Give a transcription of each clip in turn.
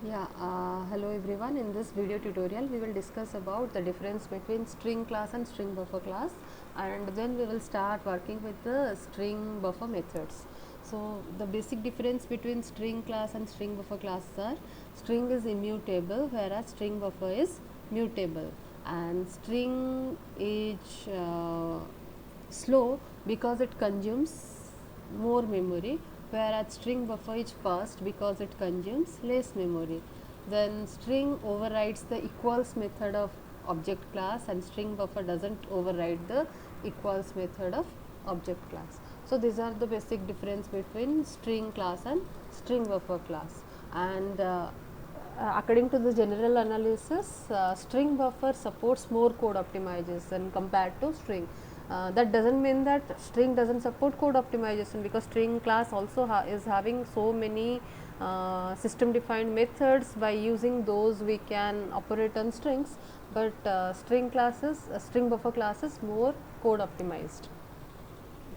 Hello everyone. In this video tutorial, we will discuss about the difference between string class and string buffer class, and then we will start working with the string buffer methods. So, the basic difference between string class and string buffer class are string is immutable, whereas string buffer is mutable, and string is slow because it consumes more memory, whereas string buffer is fast because it consumes less memory. Then string overrides the equals method of object class, and string buffer doesn't override the equals method of object class. So these are the basic difference between string class and string buffer class. And according to the general analysis, string buffer supports more code optimization compared to string. That doesn't mean that string doesn't support code optimization, because string class also is having so many system defined methods. By using those we can operate on strings, but string buffer class is more code optimized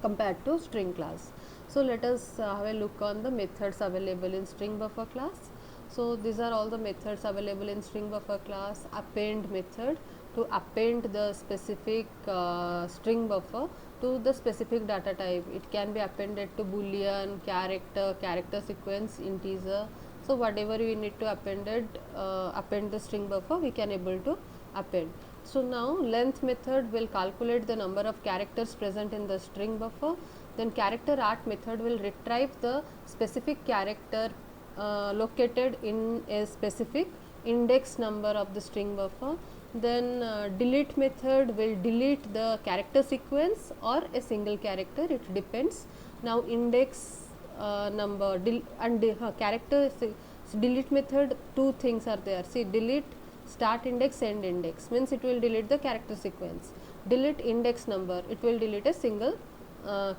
compared to string class. So let us have a look on the methods available in string buffer class. So these are all the methods available in string buffer class. Append method to append the specific string buffer to the specific data type. It can be appended to boolean, character sequence, integer. So whatever we need to append the string buffer, we can able to append. So now length method will calculate the number of characters present in the string buffer. Then character art method will retrieve the specific character located in a specific index number of the string buffer. Then delete method will delete the character sequence or a single character, it depends. Now index number and character delete method, two things are there. See, delete start index, end index means it will delete the character sequence. Delete index number, it will delete a single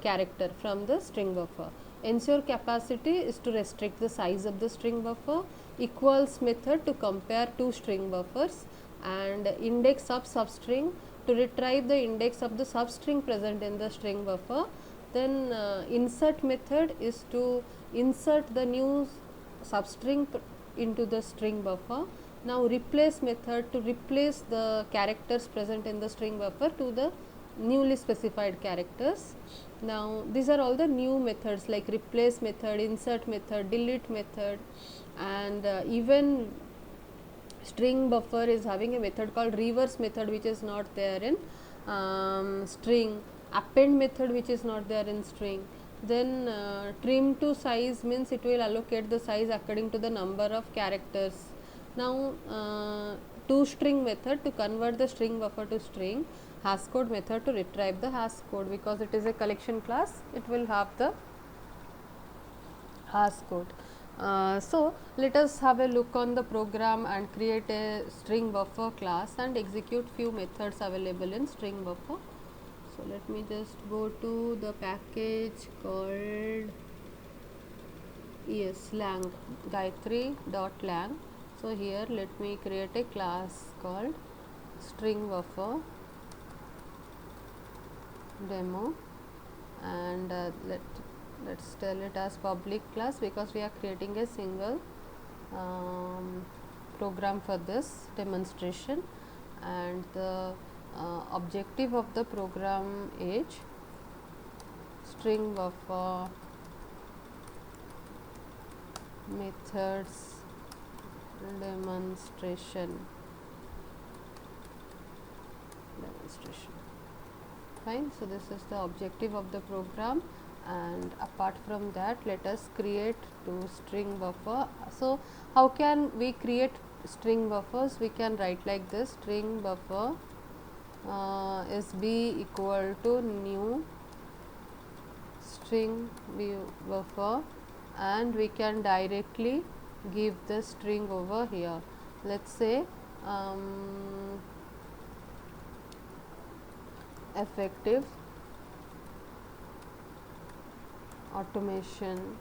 character from the string buffer. Ensure capacity is to restrict the size of the string buffer. Equals method to compare two string buffers. And index of substring to retrieve the index of the substring present in the string buffer. Then insert method is to insert the new substring into the string buffer. Now replace method to replace the characters present in the string buffer to the newly specified characters. Now these are all the new methods like replace method, insert method, delete method, and even string buffer is having a method called reverse method, which is not there in string. Append method, which is not there in string. Then trim to size means it will allocate the size according to the number of characters. Now toString method to convert the string buffer to string. Hashcode method to retrieve the hash code, because it is a collection class, it will have the hash code. So let us have a look on the program and create a string buffer class and execute few methods available in string buffer. So let me just go to the package called lang gayatri.lang. So here let me create a class called string buffer demo, and let's tell it as public class, because we are creating a single program for this demonstration. And the objective of the program is string buffer methods demonstration. Fine. So this is the objective of the program, and apart from that, let us create two string buffer. So how can we create string buffers? We can write like this: string buffer is b equal to new string buffer, and we can directly give the string over here. Let's say effective automation.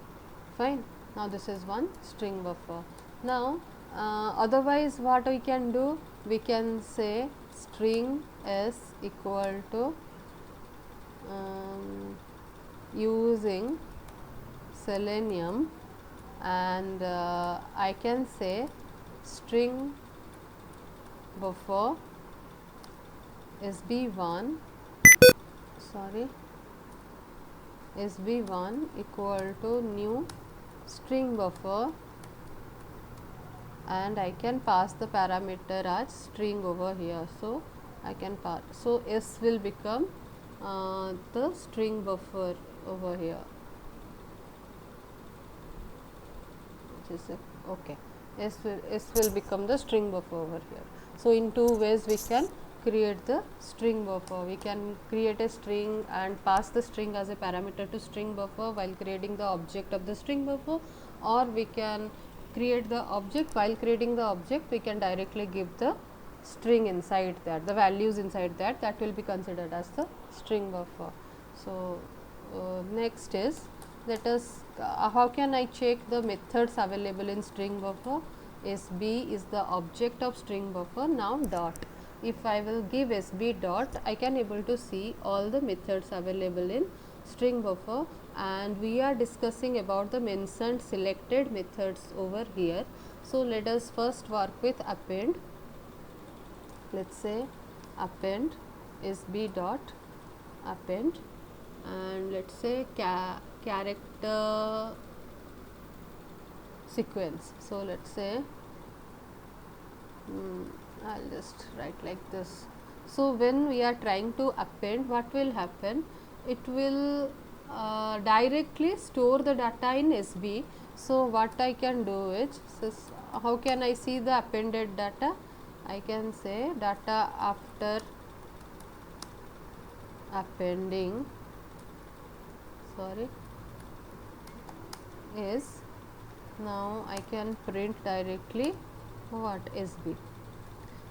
Fine. Now this is one string buffer. Now otherwise what we can do, we can say string s equal to using Selenium and I can say string buffer sb1 sorry sb1 equal to new string buffer, and I can pass the parameter as string over here. So I can pass, so s will become the string buffer over here, which is okay. S will become the string buffer over here. So in two ways we can create the string buffer. We can create a string and pass the string as a parameter to string buffer while creating the object of the string buffer, or we can create the object. While creating the object, we can directly give the string inside that, the values inside that, that will be considered as the string buffer. So next is, let us how can I check the methods available in string buffer? SB is the object of string buffer. Now dot, if I will give SB dot, I can able to see all the methods available in string buffer, and we are discussing about the mentioned selected methods over here. So let us first work with append. Let's say append SB dot append, and let's say character sequence. So let's say I'll just write like this. So when we are trying to append, what will happen? It will directly store the data in SB. So what I can do is, how can I see the appended data? I can say data after appending is, now I can print directly what SB.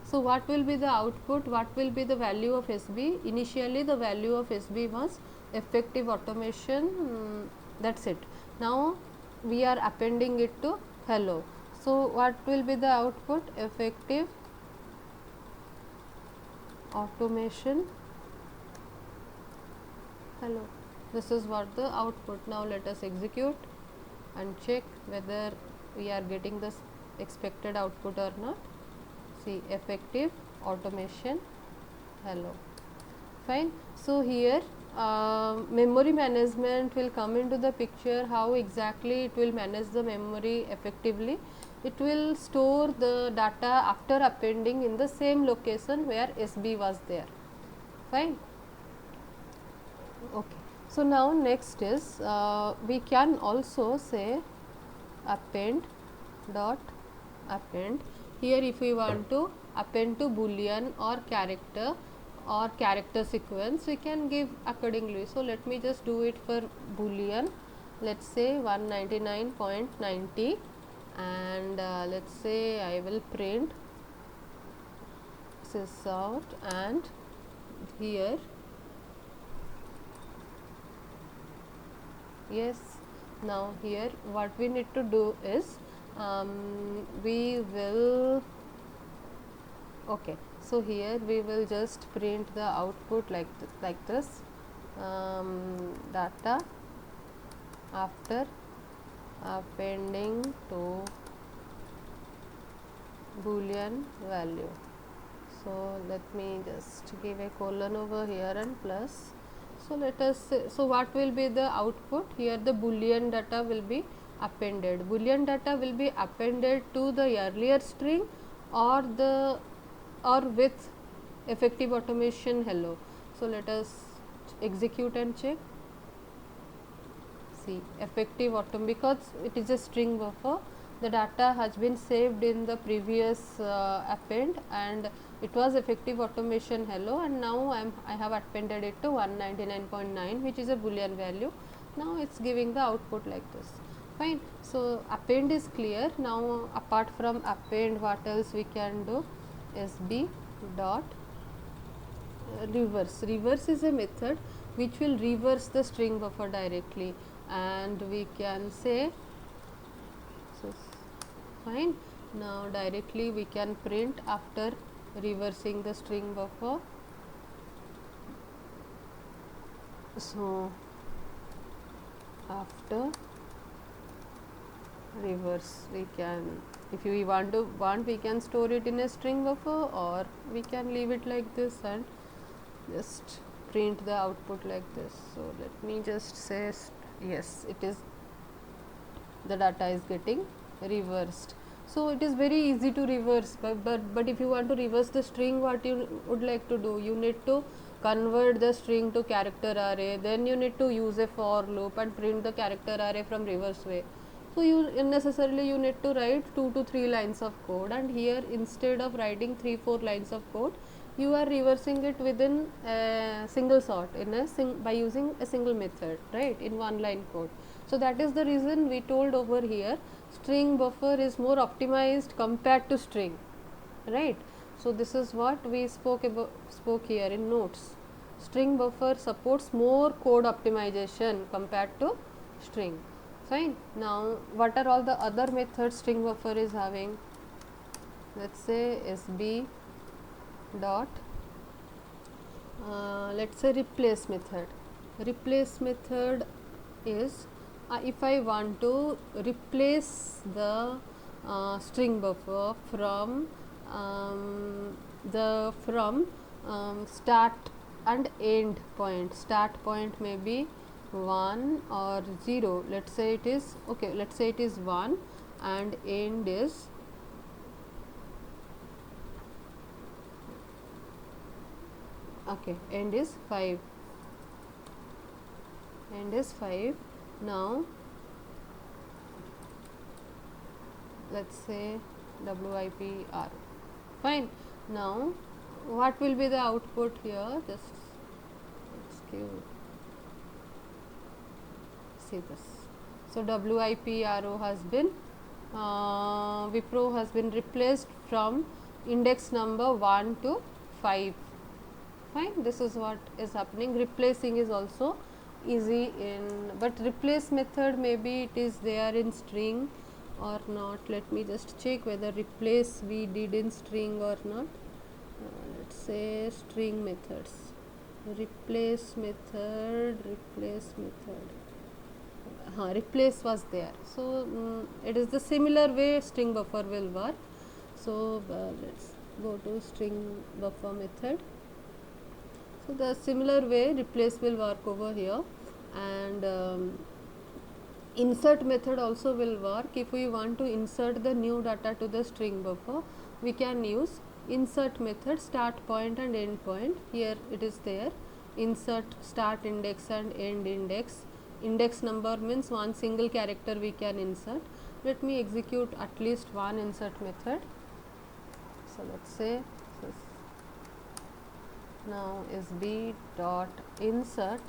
So what will be the output? What will be the value of SB? Initially the value of SB was effective automation, that's it. Now we are appending it to hello. So what will be the output? Effective automation hello. This is what the output. Now let us execute and check whether we are getting this expected output or not. See, effective automation hello. Fine. So here memory management will come into the picture. How exactly it will manage the memory effectively? It will store the data after appending in the same location where SB was there. Fine. Okay. So now next is, we can also say append dot append. Here if we want to append to boolean or character sequence, we can give accordingly. So let me just do it for boolean. Let's say 199.90, and let's say I will print sys out, and here yes. Now here what we need to do is, we will okay. So here we will just print the output like this, data after appending to boolean value. So let me just give a colon over here and plus. So let us say, so what will be the output? Here the boolean data will be appended. Boolean data will be appended to the earlier string or with effective automation hello. So let us execute and check. See, effective automation, because it is a string buffer, the data has been saved in the previous append, and it was effective automation hello, and now I have appended it to 199.9, which is a boolean value. Now it's giving the output like this. Fine. So append is clear. Now apart from append, what else we can do? SB dot reverse. Reverse is a method which will reverse the string buffer directly, and we can say, so fine. Now directly we can print after reversing the string buffer. So after reverse. We can, if we want, we can store it in a string buffer, or we can leave it like this and just print the output like this. So let me just say yes, it is, the data is getting reversed. So it is very easy to reverse, but if you want to reverse the string, what you would like to do, you need to convert the string to character array, then you need to use a for loop and print the character array from reverse way. So you unnecessarily you need to write 2 to 3 lines of code, and here instead of writing 3-4 lines of code, you are reversing it within a single sort, in a by using a single method, right, in one line code. So that is the reason we told over here string buffer is more optimized compared to string, right. So this is what we spoke here in notes. String buffer supports more code optimization compared to string. Fine. Now what are all the other methods string buffer is having? Let's say sb dot let's say replace method. Replace method is if I want to replace the string buffer from start and end point. Start point may be 1 or 0. Let's say it is okay. Let's say it is 1 and end is okay. End is 5. End is 5. Now let's say WIPR. Fine. Now what will be the output here? Just let's give, see this. So WIPRO has been Wipro has been replaced from index number 1 to 5. Fine. This is what is happening. Replacing is also easy in, but replace method maybe it is there in string or not. Let me just check whether replace we did in string or not. Let's say string methods. Replace method. Replace was there. So it is the similar way string buffer will work. So let's go to string buffer method. So the similar way replace will work over here, and insert method also will work. If we want to insert the new data to the string buffer, we can use insert method, start point and end point. Here it is there, insert start index and end index. Index number means one single character we can insert. Let me execute at least one insert method. So let's say now sb dot insert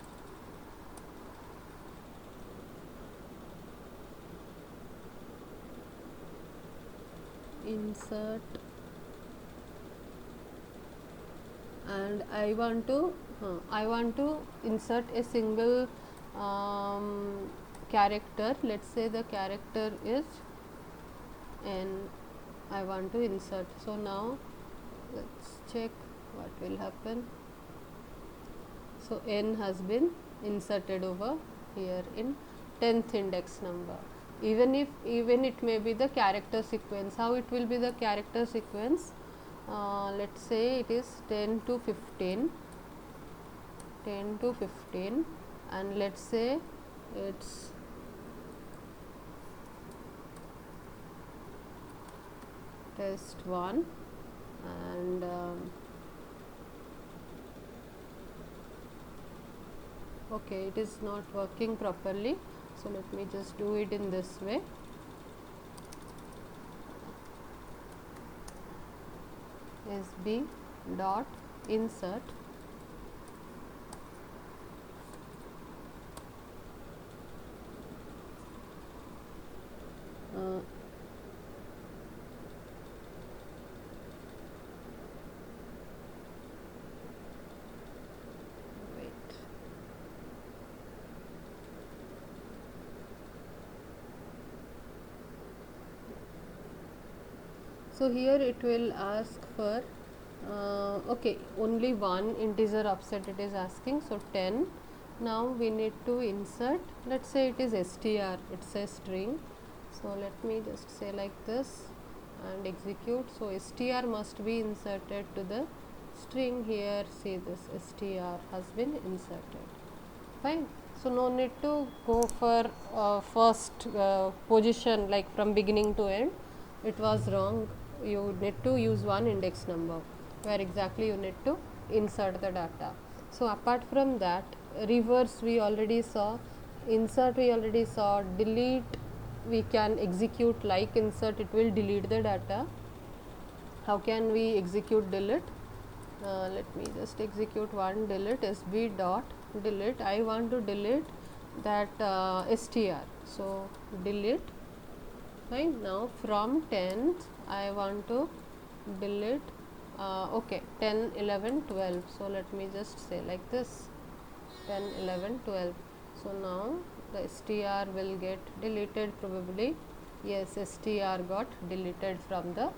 and I want to insert a single character. Let's say the character is n. I want to insert. So now let's check what will happen. So n has been inserted over here in 10th index number. Even it may be the character sequence. How it will be the character sequence? Let's say it is 10 to 15, and let's say it's test 1 and okay, it is not working properly. So let me just do it in this way. sb dot insert so here it will ask for okay, only one integer offset it is asking, so 10. Now we need to insert, let's say it is str, it's a string, So let me just say like this and execute. So str must be inserted to the string. Here see this str has been inserted. Fine. So no need to go for first position, like from beginning to end. It was wrong. You need to use one index number where exactly you need to insert the data. So apart from that, reverse we already saw, insert we already saw, delete we can execute like insert, it will delete the data. How can we execute delete? Let me just execute one delete, sb dot delete. I want to delete that str, so delete. Fine. Now from 10th I want to delete okay, 10, 11, 12. So let me just say like this, 10, 11, 12. So now the str will get deleted probably. Yes, str got deleted from the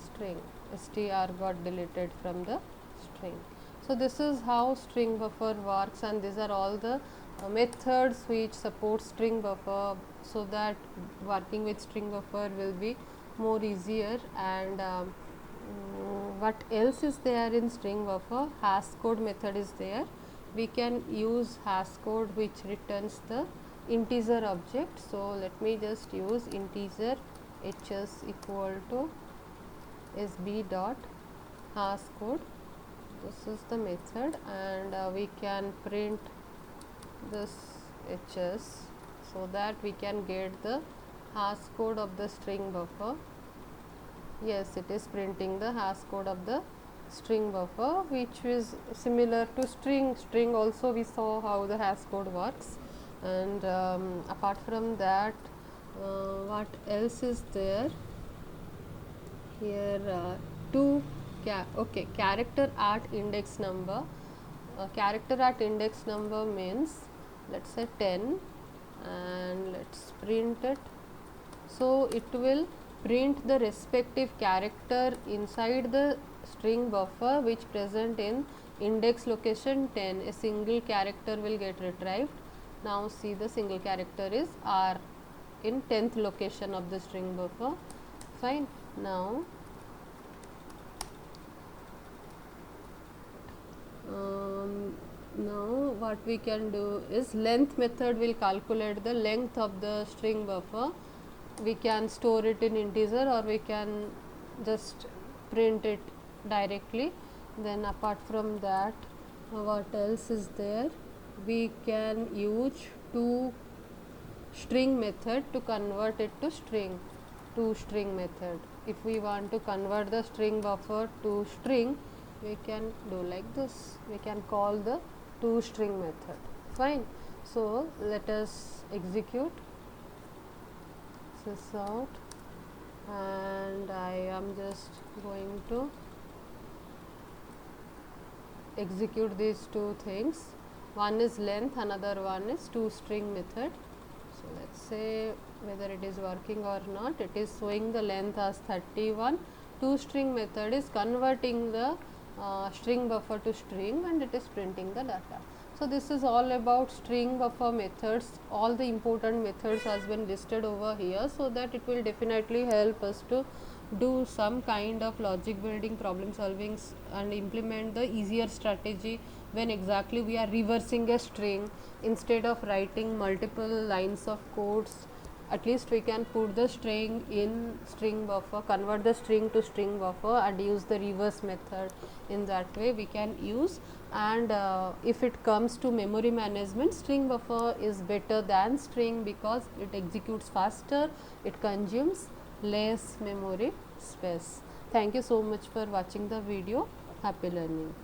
string. Str got deleted from the string. So this is how string buffer works, and these are all the methods which support string buffer, so that working with string buffer will be more easier. And what else is there in string buffer? Hash code method is there. We can use hash code which returns the integer object. So let me just use integer hs equal to sb dot hash code. This is the method, and we can print this hs so that we can get the hash code of the string buffer. Yes, it is printing the hash code of the string buffer, which is similar to string. String also we saw how the hash code works. And apart from that, what else is there here? Okay, character at index number. Character at index number means, let's say 10, and let's print it. So it will print the respective character inside the string buffer which present in index location 10. A single character will get retrieved. Now see, the single character is R in 10th location of the string buffer. Fine. Now now what we can do is, length method will calculate the length of the string buffer. We can store it in integer, or we can just print it directly. Then apart from that, what else is there? We can use toString method to convert it to string. ToString method. If we want to convert the string buffer to string, we can do like this. We can call the toString method. Fine. So let us execute this out, and I am just going to execute these two things. One is length, another one is toString method. So let's say whether it is working or not. It is showing the length as 31. ToString method is converting the string buffer to string, and it is printing the data. So this is all about string buffer methods. All the important methods has been listed over here, so that it will definitely help us to do some kind of logic building, problem solving, and implement the easier strategy when exactly we are reversing a string. Instead of writing multiple lines of codes, at least we can put the string in string buffer, convert the string to string buffer, and use the reverse method. In that way we can use. And if it comes to memory management, string buffer is better than string, because it executes faster, it consumes less memory space. Thank you so much for watching the video. Happy learning.